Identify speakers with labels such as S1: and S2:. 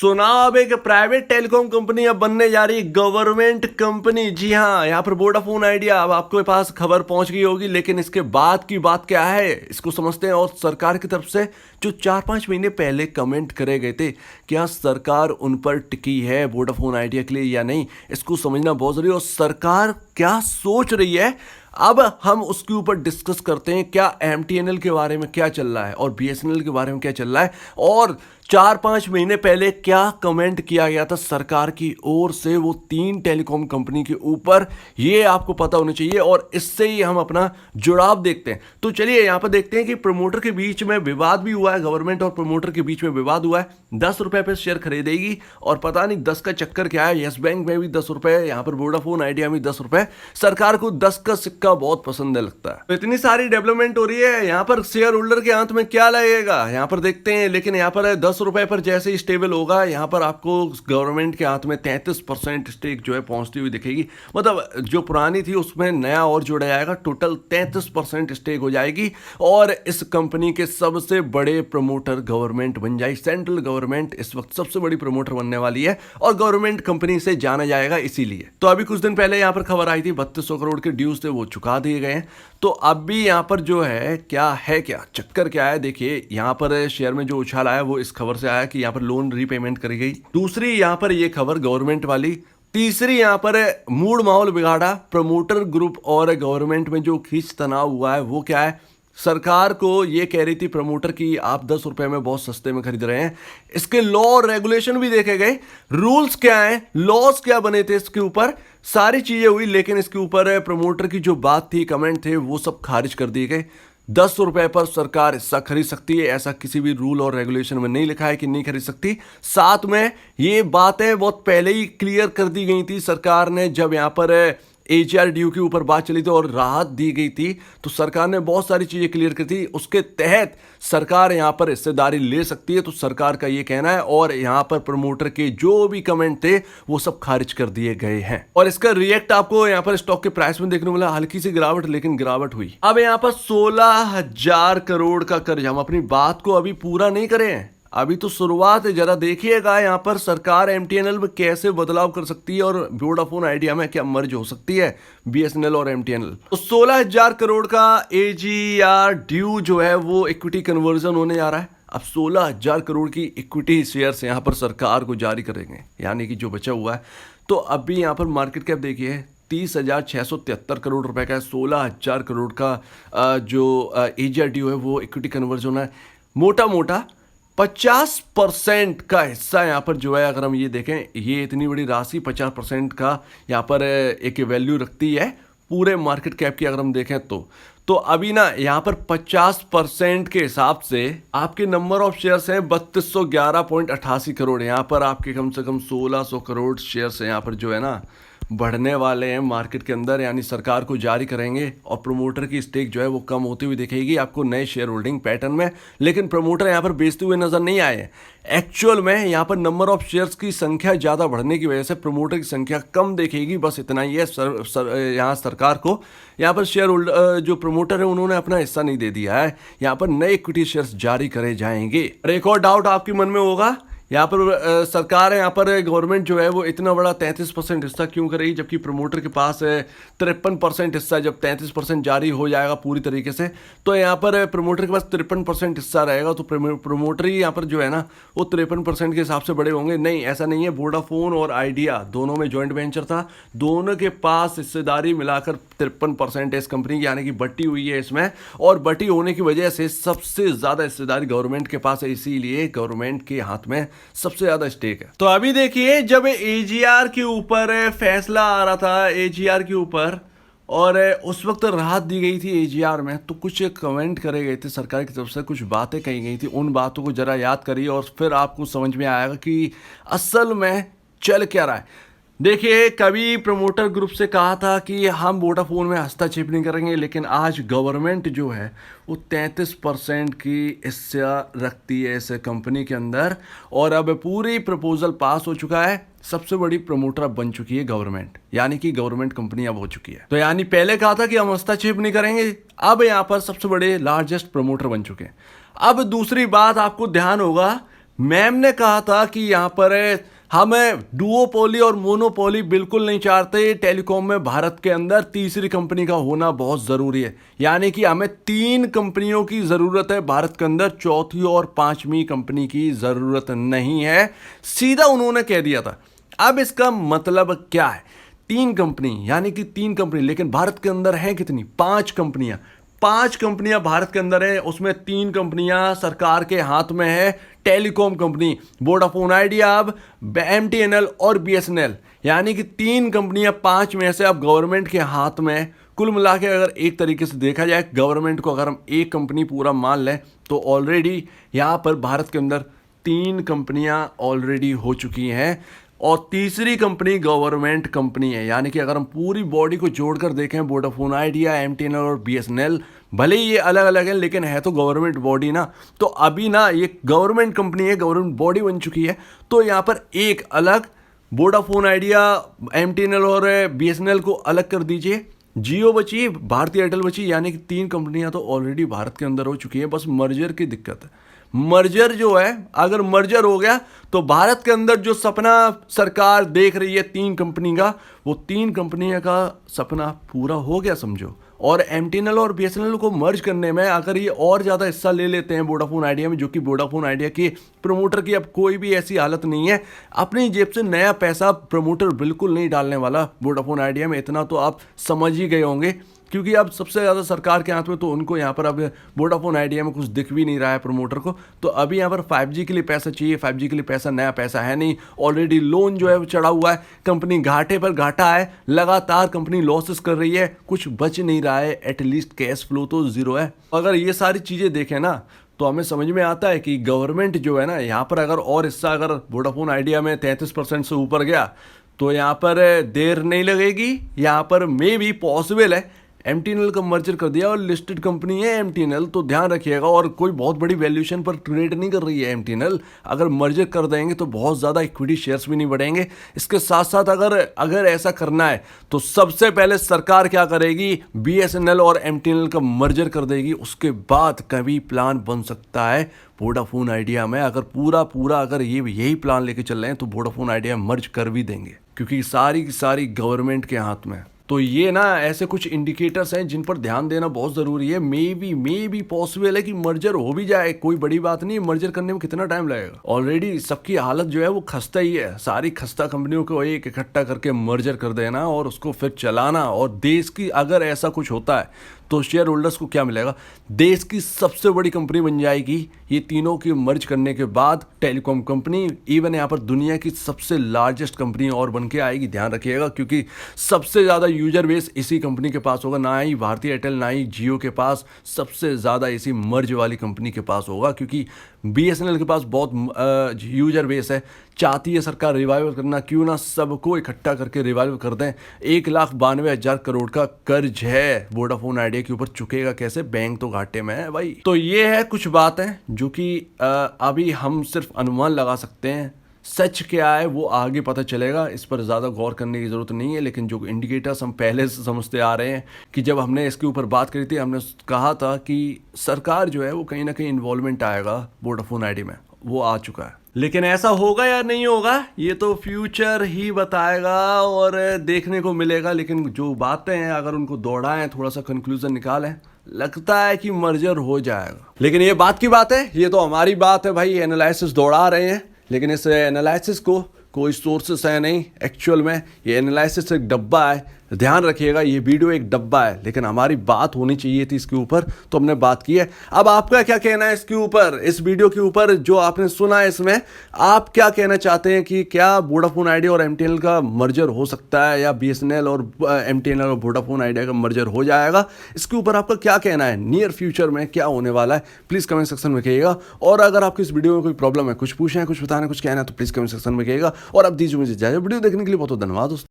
S1: सुना अब एक प्राइवेट टेलीकॉम कंपनी अब बनने जा रही है गवर्नमेंट कंपनी। जी हाँ, यहाँ पर वोडाफोन आइडिया अब आपके पास खबर पहुंच गई होगी, लेकिन इसके बाद की बात क्या है इसको समझते हैं। और सरकार की तरफ से जो 4-5 महीने पहले कमेंट करे गए थे, क्या सरकार उन पर टिकी है वोडाफोन आइडिया के लिए या नहीं, इसको समझना बहुत जरूरी है। और सरकार क्या सोच रही है अब हम उसके ऊपर डिस्कस करते हैं। क्या एमटीएनएल के बारे में क्या चल रहा है और बीएसएनएल के बारे में क्या चल रहा है, और 4-5 महीने पहले क्या कमेंट किया गया था सरकार की ओर से वो 3 टेलीकॉम कंपनी के ऊपर, ये आपको पता होना चाहिए। और इससे ही हम अपना जुड़ाव देखते हैं। तो चलिए यहाँ पर देखते हैं कि प्रमोटर के बीच में विवाद भी हुआ है, गवर्नमेंट और प्रमोटर के बीच में विवाद हुआ है। 10 रुपए पे शेयर खरीदेगी और पता नहीं 10 का चक्कर क्या है। यस बैंक में भी 10 रुपए, यहाँ पर वोडाफोन आइडिया में 10 रुपए। सरकार को 10 का सिक्का बहुत पसंद है लगता है। तो इतनी सारी डेवलपमेंट हो रही है, यहाँ पर शेयर होल्डर के हाथ में क्या लगेगा यहाँ पर देखते हैं। लेकिन यहाँ पर 10 रुपए पर जैसे ही स्टेबल होगा, यहाँ पर आपको गवर्नमेंट के हाथ में 33% स्टेक जो है पहुंचती हुई दिखेगी। मतलब जो पुरानी थी उसमें नया और जोड़ा जाएगा, टोटल 33% स्टेक हो जाएगी। और इस कंपनी के सबसे बड़े प्रमोटर गवर्नमेंट बन जाएगी। सेंट्रल गवर्नमेंट इस वक्त सबसे बड़ी प्रमोटर बनने वाली है और गवर्नमेंट कंपनी से जाना जाएगा इसीलिए। तो अभी कुछ दिन पहले यहाँ पर खबर आई थी 3200 करोड़ के ड्यूज थे वो चुका दिए गए हैं। तो अब भी यहाँ पर जो है क्या चक्कर क्या है, देखिए यहाँ पर शेयर में जो उछाल आया वो इस खबर से आया कि यहाँ पर लोन रीपेमेंट करी गई। दूसरी यहाँ पर ये खबर गवर्नमेंट वाली। तीसरी यहाँ पर मूड माहौल बिगाड़ा प्रमोटर ग्रुप और गवर्नमेंट में जो खींच तनाव हुआ है वो क्या है। सरकार को ये कह रही थी प्रमोटर की आप 10 रुपए में बहुत सस्ते में खरीद रहे हैं। इसके लॉ और रेगुलेशन भी देखे गए, रूल्स क्या हैं, लॉज क्या बने थे इसके ऊपर, सारी चीजें हुई। लेकिन इसके ऊपर प्रमोटर की जो बात थी, कमेंट थे, वो सब खारिज कर दिए गए। 10 रुपए पर सरकार हिस्सा खरीद सकती है, ऐसा किसी भी रूल और रेगुलेशन में नहीं लिखा है कि नहीं खरीद सकती। साथ में ये बातें बहुत पहले ही क्लियर कर दी गई थी सरकार ने, जब यहाँ पर एजीआर ड्यू के ऊपर बात चली थी और राहत दी गई थी, तो सरकार ने बहुत सारी चीजें क्लियर की थी। उसके तहत सरकार यहां पर हिस्सेदारी ले सकती है, तो सरकार का ये कहना है। और यहां पर प्रमोटर के जो भी कमेंट थे वो सब खारिज कर दिए गए हैं। और इसका रिएक्ट आपको यहां पर स्टॉक के प्राइस में देखने को मिला, हल्की सी गिरावट, लेकिन गिरावट हुई। अब यहां पर 16,000 करोड़ का कर्ज, हम अपनी बात को अभी पूरा नहीं करे हैं, अभी तो शुरुआत है। जरा देखिएगा यहाँ पर सरकार एमटीएनएल में कैसे बदलाव कर सकती है और वोडाफोन आइडिया में क्या मर्ज हो सकती है बीएसएनएल और एमटीएनएल। तो 16,000 करोड़ का एजीआर ड्यू जो है वो इक्विटी कन्वर्जन होने जा रहा है। अब 16,000 करोड़ की इक्विटी शेयर्स यहाँ पर सरकार को जारी करेंगे, यानी कि जो बचा हुआ है। तो अभी यहाँ पर मार्केट कैप देखिए 30,673 करोड़ रुपए का है। 16,000 करोड़ का जो एजीआर ड्यू है वो इक्विटी कन्वर्जन है। मोटा मोटा 50% का हिस्सा यहाँ पर जो है, अगर हम ये देखें, ये इतनी बड़ी राशि 50% का यहाँ पर एक वैल्यू रखती है पूरे मार्केट कैप की। अगर हम देखें तो अभी ना यहाँ पर 50% के हिसाब से आपके नंबर ऑफ शेयर्स हैं 3211.88 करोड़। यहाँ पर आपके कम से कम 1600 करोड़ शेयर्स हैं यहाँ पर जो है ना बढ़ने वाले हैं मार्केट के अंदर, यानी सरकार को जारी करेंगे। और प्रमोटर की स्टेक जो है वो कम होती हुई दिखेगी आपको नए शेयर होल्डिंग पैटर्न में। लेकिन प्रमोटर यहाँ पर बेचते हुए नजर नहीं आए। एक्चुअल में यहाँ पर नंबर ऑफ शेयर्स की संख्या ज़्यादा बढ़ने की वजह से प्रमोटर की संख्या कम देखेगी, बस इतना ही है। यहाँ सरकार को यहाँ पर शेयर होल्डर जो प्रमोटर है उन्होंने अपना हिस्सा नहीं दे दिया है। यहाँ पर नए इक्विटी शेयर्स जारी करे जाएंगे। और एक और डाउट आपके मन में होगा, यहाँ पर सरकार है, यहाँ पर गवर्नमेंट जो है वो इतना बड़ा 33% हिस्सा क्यों करेगी, जबकि प्रमोटर के पास 53% हिस्सा है। जब 33% जारी हो जाएगा पूरी तरीके से, तो यहाँ पर प्रमोटर के पास 53% हिस्सा रहेगा। तो प्रमोटर ही यहाँ पर जो है ना वो 53% के हिसाब से बड़े होंगे। नहीं, ऐसा नहीं है। वोडाफोन और आइडिया दोनों में जॉइंट वेंचर था, दोनों के पास हिस्सेदारी मिलाकर 53% है इस कंपनी की, यानी कि बटी हुई है इसमें। और बटी होने की वजह से सबसे ज्यादा हिस्सेदारी गवर्नमेंट के पास है, इसीलिए गवर्नमेंट के हाथ में सबसे ज्यादा स्टेक है। तो अभी देखिए, जब एजीआर के ऊपर फैसला आ रहा था, एजीआर के ऊपर, और उस वक्त राहत दी गई थी एजीआर में, तो कुछ कमेंट करे गए थे सरकार की तरफ से, कुछ बातें कही गई थी। उन बातों को जरा याद करिए और फिर आपको समझ में आएगा कि असल में चल क्या रहा है। देखिए, कभी प्रमोटर ग्रुप से कहा था कि हम वोडाफोन में हस्तक्षेप नहीं करेंगे, लेकिन आज गवर्नमेंट जो है वो 33% की हिस्सा रखती है इस कंपनी के अंदर। और अब पूरी प्रपोजल पास हो चुका है, सबसे बड़ी प्रमोटर अब बन चुकी है गवर्नमेंट, यानी कि गवर्नमेंट कंपनी अब हो चुकी है। तो यानी पहले कहा था कि हम हस्तक्षेप नहीं करेंगे, अब यहाँ पर सबसे बड़े लार्जेस्ट प्रमोटर बन चुके हैं। अब दूसरी बात आपको ध्यान होगा, मैम ने कहा था कि यहाँ पर हमें डुओपोली और मोनोपोली बिल्कुल नहीं चाहते। टेलीकॉम में भारत के अंदर तीसरी कंपनी का होना बहुत ज़रूरी है, यानी कि हमें 3 कंपनियों की ज़रूरत है भारत के अंदर, चौथी और 5वीं कंपनी की ज़रूरत नहीं है। सीधा उन्होंने कह दिया था। अब इसका मतलब क्या है? 3 कंपनी, यानी कि 3 कंपनी, लेकिन भारत के अंदर है कितनी? 5 कंपनियां। 5 कंपनियां भारत के अंदर है, उसमें 3 कंपनियां सरकार के हाथ में है। टेलीकॉम कंपनी वोडाफोन आइडिया, अब एमटीएनएल और बीएसएनएल, यानी कि 3 कंपनियां 5 में से अब गवर्नमेंट के हाथ में है। कुल मिला के अगर एक तरीके से देखा जाए, गवर्नमेंट को अगर हम एक कंपनी पूरा मान लें तो ऑलरेडी यहाँ पर भारत के अंदर 3 कंपनियां ऑलरेडी हो चुकी हैं और तीसरी कंपनी गवर्नमेंट कंपनी है। यानी कि अगर हम पूरी बॉडी को जोड़कर देखें, वोडाफोन आइडिया, एमटीएनएल और बीएसएनएल, भले ही ये अलग अलग है लेकिन है तो गवर्नमेंट बॉडी ना। तो अभी ना ये गवर्नमेंट कंपनी है, गवर्नमेंट बॉडी बन चुकी है। तो यहाँ पर एक अलग वोडाफोन आइडिया, एमटीएनएल और बीएसएनएल को अलग कर दीजिए। जियो बची, भारती एयरटेल बची, यानी कि 3 कंपनियां तो ऑलरेडी भारत के अंदर हो चुकी हैं। बस मर्जर की दिक्कत है। मर्जर जो है, अगर मर्जर हो गया तो भारत के अंदर जो सपना सरकार देख रही है 3 कंपनी का, वो 3 कंपनियों का सपना पूरा हो गया समझो। और एमटीएनएल और बीएसएनएल को मर्ज करने में अगर ये और ज़्यादा हिस्सा ले लेते हैं वोडाफोन आइडिया में, जो कि वोडाफोन आइडिया के प्रमोटर की अब कोई भी ऐसी हालत नहीं है, अपनी जेब से नया पैसा प्रमोटर बिल्कुल नहीं डालने वाला वोडाफोन आइडिया में। इतना तो आप समझ ही गए होंगे, क्योंकि अब सबसे ज़्यादा सरकार के हाथ में, तो उनको यहाँ पर अब वोडाफोन आइडिया में कुछ दिख भी नहीं रहा है प्रमोटर को। तो अभी यहाँ पर 5G के लिए पैसा चाहिए। 5G के लिए पैसा, नया पैसा है नहीं। ऑलरेडी लोन जो है वो चढ़ा हुआ है, कंपनी घाटे पर घाटा है, लगातार कंपनी लॉसेस कर रही है, कुछ बच नहीं रहा है, एटलीस्ट कैश फ्लो तो ज़ीरो है। अगर ये सारी चीज़ें देखें ना तो हमें समझ में आता है कि गवर्नमेंट जो है ना, यहाँ पर अगर और हिस्सा अगर वोडाफोन आइडिया में 33% से ऊपर गया तो यहाँ पर देर नहीं लगेगी। यहाँ पर मे भी पॉसिबल है एमटीएनएल का मर्जर कर दिया, और लिस्टेड कंपनी है एमटीएनएल, तो ध्यान रखिएगा। और कोई बहुत बड़ी वैल्यूएशन पर ट्रेड नहीं कर रही है एमटीएनएल। अगर मर्जर कर देंगे तो बहुत ज़्यादा इक्विटी शेयर्स भी नहीं बढ़ेंगे। इसके साथ साथ अगर ऐसा करना है तो सबसे पहले सरकार क्या करेगी, बीएसएनएल और एमटीएनएल का मर्जर कर देगी। उसके बाद कभी प्लान बन सकता है वोडाफोन आइडिया में। अगर पूरा अगर यही प्लान लेके चल रहे हैं तो वोडाफोन आइडिया मर्ज कर भी देंगे, क्योंकि सारी की सारी गवर्नमेंट के हाथ में। तो ये ना ऐसे कुछ इंडिकेटर्स हैं जिन पर ध्यान देना बहुत ज़रूरी है। मे बी पॉसिबल है कि मर्जर हो भी जाए, कोई बड़ी बात नहीं। मर्जर करने में कितना टाइम लगेगा? ऑलरेडी सबकी हालत जो है वो खस्ता ही है। सारी खस्ता कंपनियों को एक इकट्ठा करके मर्जर कर देना और उसको फिर चलाना। और देश की अगर ऐसा कुछ होता है तो शेयर होल्डर्स को क्या मिलेगा? देश की सबसे बड़ी कंपनी बन जाएगी ये तीनों की मर्ज करने के बाद। टेलीकॉम कंपनी इवन यहाँ पर दुनिया की सबसे लार्जेस्ट कंपनी और बन के आएगी, ध्यान रखिएगा, क्योंकि सबसे ज़्यादा यूजर बेस इसी कंपनी के पास होगा। ना ही भारती एयरटेल ना ही जियो के पास, सबसे ज़्यादा इसी मर्ज वाली कंपनी के पास होगा, क्योंकि बीएसएनएल के पास बहुत यूजर बेस है। चाहती है सरकार रिवाइव करना, क्यों ना सबको इकट्ठा करके रिवाइव कर दें। 1,92,000 करोड़ का कर्ज है वोडाफोन आइडिया के ऊपर, चुकेगा कैसे? बैंक तो घाटे में है भाई। तो ये है कुछ बातें जो कि अभी हम सिर्फ अनुमान लगा सकते हैं। सच क्या है वो आगे पता चलेगा, इस पर ज़्यादा गौर करने की ज़रूरत नहीं है। लेकिन जो इंडिकेटर्स हम पहले से समझते आ रहे हैं, कि जब हमने इसके ऊपर बात करी थी, हमने कहा था कि सरकार जो है वो कहीं ना कहीं इन्वॉल्वमेंट आएगा वोडाफोन आइडिया में, वो आ चुका है। लेकिन ऐसा होगा या नहीं होगा ये तो फ्यूचर ही बताएगा और देखने को मिलेगा। लेकिन जो बातें हैं अगर उनको दौड़ाएं, थोड़ा सा कंक्लूजन निकालें, लगता है कि मर्जर हो जाएगा। लेकिन ये बात की बात है, ये तो हमारी बात है भाई, एनालिसिस दौड़ा रहे हैं। लेकिन इस एनालिसिस को कोई सोर्सेस है नहीं, एक्चुअल में ये एनालिसिस एक डब्बा है। ध्यान रखिएगा, ये वीडियो एक डब्बा है, लेकिन हमारी बात होनी चाहिए थी इसके ऊपर, तो हमने बात की है। अब आपका क्या कहना है इसके ऊपर, इस वीडियो के ऊपर जो आपने सुना है, इसमें आप क्या कहना चाहते हैं कि क्या वोडाफोन आइडिया और एमटीएनएल का मर्जर हो सकता है, या बीएसएनएल और एमटीएनएल और वोडाफोन आइडिया का मर्जर हो जाएगा? इसके ऊपर आपका क्या कहना है, नियर फ्यूचर में क्या होने वाला है? प्लीज़ कमेंट सेक्शन में कहिएगा। और अगर आपको इस वीडियो में कोई प्रॉब्लम है, कुछ पूछना है, कुछ बताना है, कुछ कहना है, तो प्लीज़ कमेंट सेक्शन में कहिएगा। और अब दीजिए मुझे इजाज़त। वीडियो देखने के लिए बहुत बहुत धन्यवाद दोस्तों।